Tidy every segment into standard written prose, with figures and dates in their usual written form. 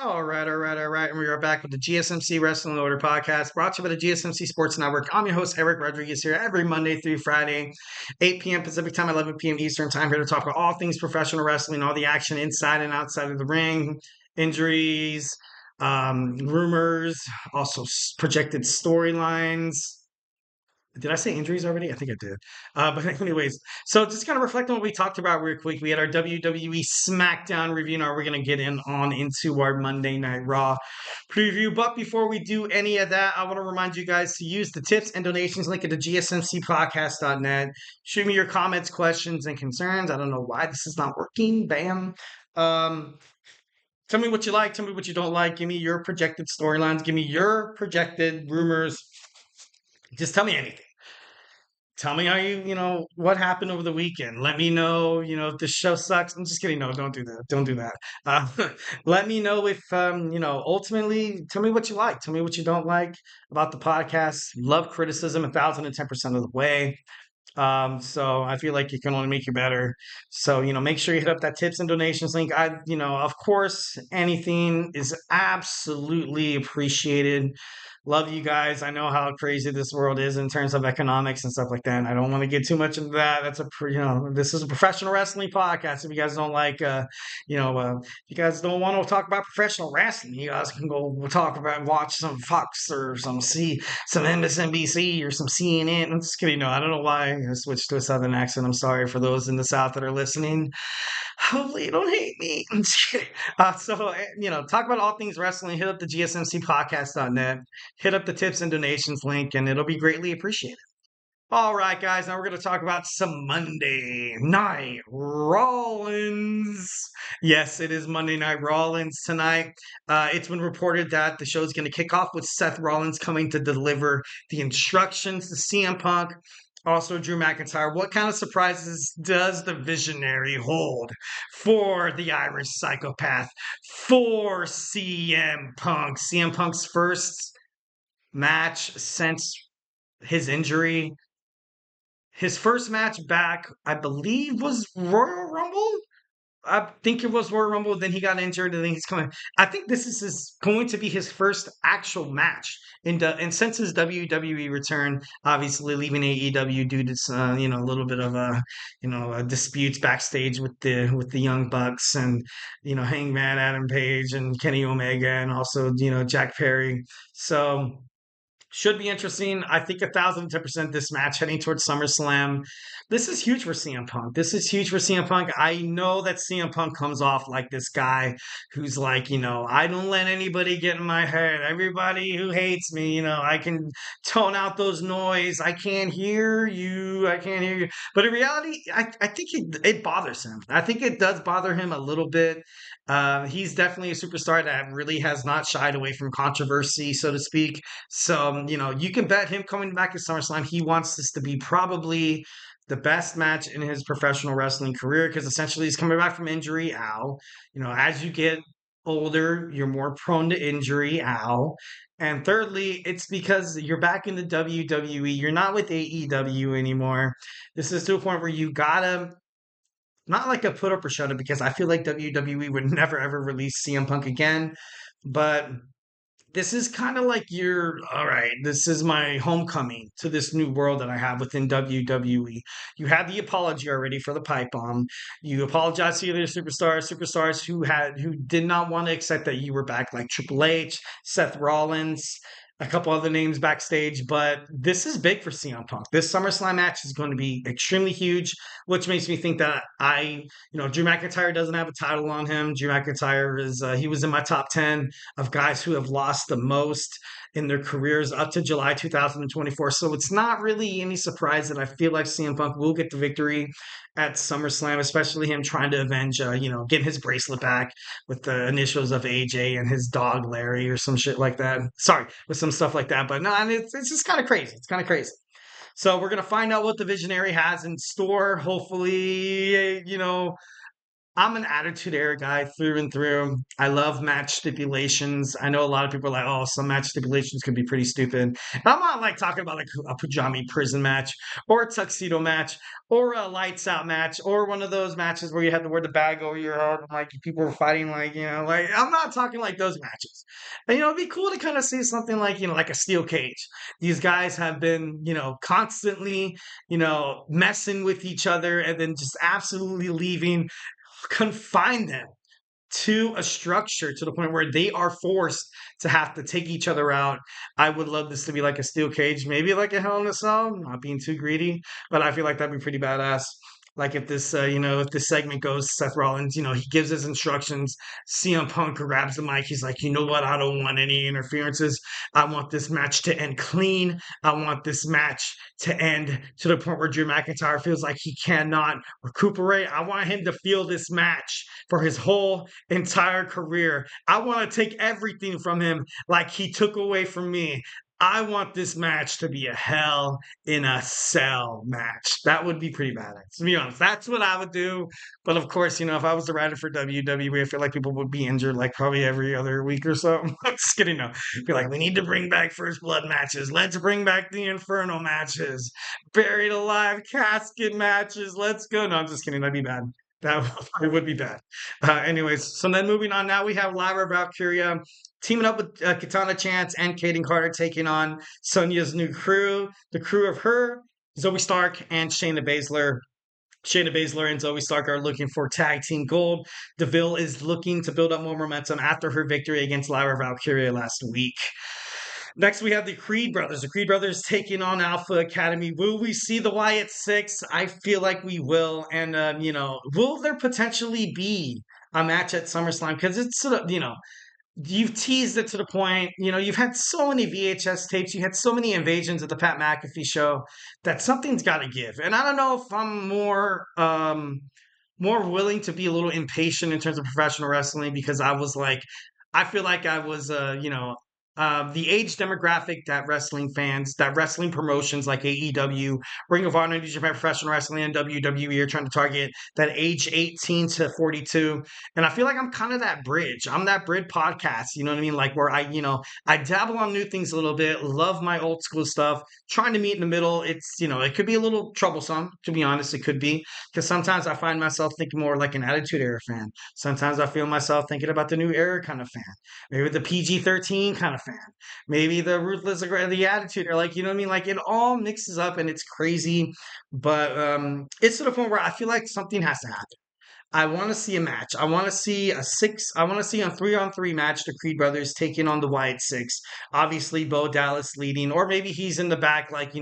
All right. And we are back with the GSMC Wrestling Laureate podcast brought to you by the GSMC Sports Network. I'm your host, Eric Rodriguez, here every Monday through Friday, 8 p.m. Pacific time, 11 p.m. Eastern time, here to talk about all things professional wrestling, all the action inside and outside of the ring, injuries, rumors, also projected storylines. Did I say injuries already? I think I did. But anyways, so just kind of reflect on what we talked about real quick. We had our WWE SmackDown review. Now we're going to get into our Monday Night Raw preview. But before we do any of that, I want to remind you guys to use the tips and donations link at the GSMCpodcast.net. Shoot me your comments, questions, and concerns. I don't know why this is not working. Bam. Tell me what you like. Tell me what you don't like. Give me your projected storylines. Give me your projected rumors. Just tell me anything. Tell me how what happened over the weekend. Let me know, if the show sucks. I'm just kidding. No, don't do that. Don't do that. Uh, let me know if, ultimately, tell me what you like. Tell me what you don't like about the podcast. Love criticism 1,010% of the way. So I feel like it can only make you better. So, make sure you hit up that tips and donations link. Of course, anything is absolutely appreciated. Love you guys. I know how crazy this world is in terms of economics and stuff like that. And I don't want to get too much into that. This is a professional wrestling podcast. If you guys don't like, if you guys don't want to talk about professional wrestling, you guys can go watch some Fox or some MSNBC or some CNN. I'm just kidding. No, I don't know why I switched to a Southern accent. I'm sorry for those in the South that are listening. Hopefully you don't hate me. I'm just kidding. Talk about all things wrestling. Hit up the GSMCpodcast.net. Hit up the tips and donations link, and it'll be greatly appreciated. All right, guys. Now we're going to talk about some Monday Night Rollins. Yes, it is Monday Night Rollins tonight. It's been reported that the show is going to kick off with Seth Rollins coming to deliver the instructions to CM Punk. Also, Drew McIntyre. What kind of surprises does the visionary hold for the Irish psychopath, for CM Punk? CM Punk's first match since his injury. His first match back, I believe, was Royal Rumble. I think it was Royal Rumble. Then he got injured, and then he's coming. I think this is going to be his first actual match and since his WWE return, obviously leaving AEW due to a little bit of disputes backstage with the Young Bucks and Hangman Adam Page and Kenny Omega and also Jack Perry. So. Should be interesting. I think 1,010% this match heading towards SummerSlam. This is huge for CM Punk. This is huge for CM Punk. I know that CM Punk comes off like this guy who's like, I don't let anybody get in my head. Everybody who hates me, I can tone out those noise. I can't hear you. I can't hear you. But in reality, I think it bothers him. I think it does bother him a little bit. He's definitely a superstar that really has not shied away from controversy, so to speak. So, you can bet him coming back to SummerSlam, he wants this to be probably the best match in his professional wrestling career because essentially he's coming back from injury. Ow. As you get older, you're more prone to injury. Ow. And thirdly, it's because you're back in the WWE. You're not with AEW anymore. This is to a point where you gotta not like a put up or shut up because I feel like WWE would never ever release CM Punk again. But this is kind of like all right, this is my homecoming to this new world that I have within WWE. You had the apology already for the pipe bomb. You apologized to the other superstars who did not want to accept that you were back, like Triple H, Seth Rollins, a couple other names backstage, but this is big for CM Punk. This SummerSlam match is going to be extremely huge, which makes me think that Drew McIntyre doesn't have a title on him. Drew McIntyre he was in my top 10 of guys who have lost the most in their careers up to July 2024. So it's not really any surprise that I feel like CM Punk will get the victory at SummerSlam, especially him trying to avenge, getting his bracelet back with the initials of AJ and his dog Larry or some shit like that. Sorry, with some stuff like that. But no, it's just kind of crazy. It's kind of crazy. So we're going to find out what the Visionary has in store. Hopefully, I'm an attitude era guy through and through. I love match stipulations. I know a lot of people are like, oh, some match stipulations can be pretty stupid. And I'm not like talking about like a pajama prison match or a tuxedo match or a lights out match or one of those matches where you had to wear the bag over your head and like people were fighting like, like I'm not talking like those matches. And it'd be cool to kind of see something like, like a steel cage. These guys have been, constantly, messing with each other and then just absolutely leaving confine them to a structure to the point where they are forced to have to take each other out. I would love this to be like a steel cage, maybe like a Hell in a Cell, not being too greedy, but I feel like that'd be pretty badass. Like if this, if this segment goes, Seth Rollins, he gives his instructions. CM Punk grabs the mic. He's like, you know what? I don't want any interferences. I want this match to end clean. I want this match to end to the point where Drew McIntyre feels like he cannot recuperate. I want him to feel this match for his whole entire career. I want to take everything from him like he took away from me. I want this match to be a Hell in a Cell match. That would be pretty badass. To be honest, that's what I would do. But of course, if I was the writer for WWE, I feel like people would be injured like probably every other week or so. I'm just kidding. No, be like, we need to bring back first blood matches. Let's bring back the Inferno matches, buried alive casket matches. Let's go. No, I'm just kidding. That'd be bad. That would be bad. Anyways, so then moving on, now we have Lyra Valkyria teaming up with Katana Chance and Kaden Carter taking on Sonya's new crew, the crew of her, Zoe Stark, and Shayna Baszler. Shayna Baszler and Zoe Stark are looking for tag team gold. Deville is looking to build up more momentum after her victory against Lyra Valkyria last week. Next, we have the Creed brothers. The Creed brothers taking on Alpha Academy. Will we see the Wyatt Six? I feel like we will. And, will there potentially be a match at SummerSlam? Because it's, you've teased it to the point, you've had so many VHS tapes, you had so many invasions at the Pat McAfee show that something's got to give. And I don't know if I'm more willing to be a little impatient in terms of professional wrestling because I feel like I was, the age demographic that wrestling promotions like AEW, Ring of Honor, New Japan Professional Wrestling, and WWE are trying to target that age 18 to 42. And I feel like I'm kind of that bridge. I'm that bridge podcast, you know what I mean? Like where I dabble on new things a little bit, love my old school stuff, trying to meet in the middle. It's, it could be a little troublesome, to be honest. It could be because sometimes I find myself thinking more like an Attitude Era fan. Sometimes I feel myself thinking about the New Era kind of fan. Maybe the PG-13 kind of fan. Maybe the Ruthless, the Attitude, or like, you know what I mean? Like it all mixes up and it's crazy. But it's to the point where I feel like something has to happen. I want to see a match. I want to see I want to see a 3-on-3 match. The Creed brothers taking on the Wyatt Six. Obviously, Bo Dallas leading, or maybe he's in the back, like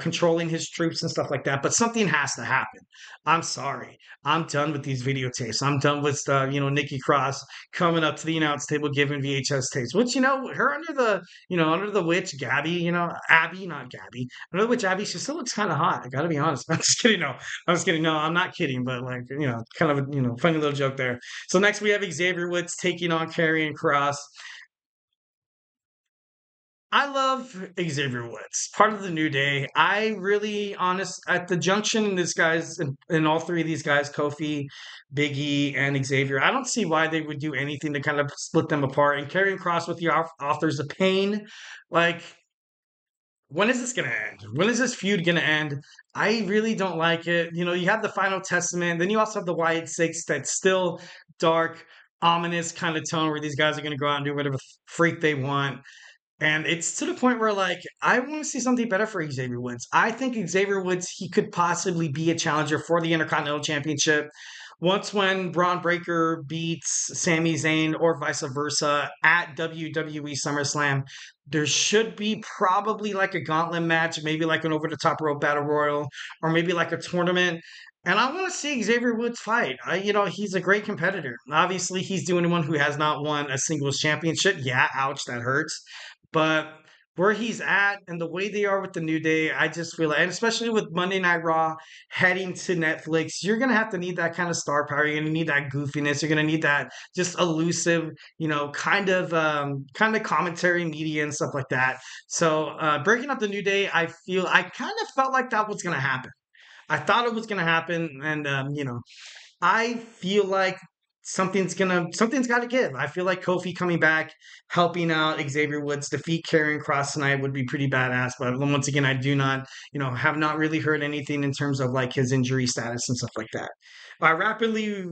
controlling his troops and stuff like that. But something has to happen. I'm sorry. I'm done with these videotapes. I'm done with Nikki Cross coming up to the announce table giving VHS tapes. Which her under the witch Gabby, Abby, not Gabby. Under the witch Abby, she still looks kind of hot. I gotta be honest. I'm just kidding. No, I'm just kidding. No, I'm not kidding. But like kind of a funny little joke there. So next we have Xavier Woods taking on Karrion Kross. I love Xavier Woods, part of the New Day. I really honest at the junction in this guys in all three of these guys, Kofi, Biggie, and Xavier. I don't see why they would do anything to kind of split them apart. And Karrion Kross with the authors of pain, like when is this going to end? When is this feud going to end? I really don't like it. You have the Final Testament. Then you also have the Wyatt Six that's still dark, ominous kind of tone where these guys are going to go out and do whatever freak they want. And it's to the point where, like, I want to see something better for Xavier Woods. I think Xavier Woods, he could possibly be a challenger for the Intercontinental Championship. Once when Braun Breaker beats Sami Zayn or vice versa at WWE SummerSlam, there should be probably like a gauntlet match, maybe like an over-the-top rope battle royal, or maybe like a tournament. And I want to see Xavier Woods fight. He's a great competitor. Obviously, he's the only one who has not won a singles championship. Yeah, ouch, that hurts. But where he's at and the way they are with the New Day, I just feel like, and especially with Monday Night Raw heading to Netflix, you're going to have to need that kind of star power. You're going to need that goofiness. You're going to need that just elusive, kind of commentary media and stuff like that. So breaking up the New Day, I kind of felt like that was going to happen. I thought it was going to happen. And, I feel like something's got to give. I feel like Kofi coming back, helping out Xavier Woods defeat Karrion Kross tonight would be pretty badass. But once again, I do not, have not really heard anything in terms of like his injury status and stuff like that. Rapidly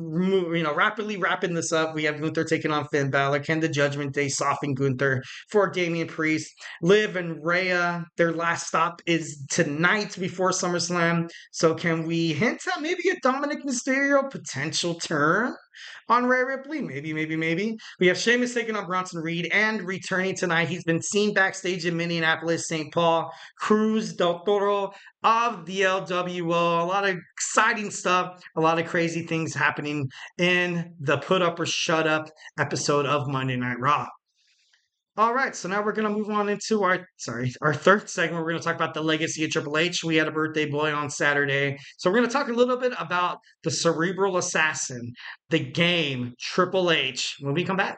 wrapping this up, we have Gunther taking on Finn Balor. Can the Judgment Day soften Gunther for Damien Priest? Liv and Rhea, their last stop is tonight before SummerSlam. So can we hint at maybe a Dominic Mysterio potential turn on Rhea Ripley? Maybe. We have Sheamus taking on Bronson Reed and returning tonight. He's been seen backstage in Minneapolis, St. Paul. Cruz del Toro of the LWO. A lot of exciting stuff, a lot of crazy things happening in the Put Up or Shut Up episode of Monday Night Raw. All right, so now we're going to move on into our third segment. We're going to talk about the legacy of Triple H. We had a birthday boy on Saturday. So we're going to talk a little bit about the cerebral assassin, the game, Triple H, when we come back.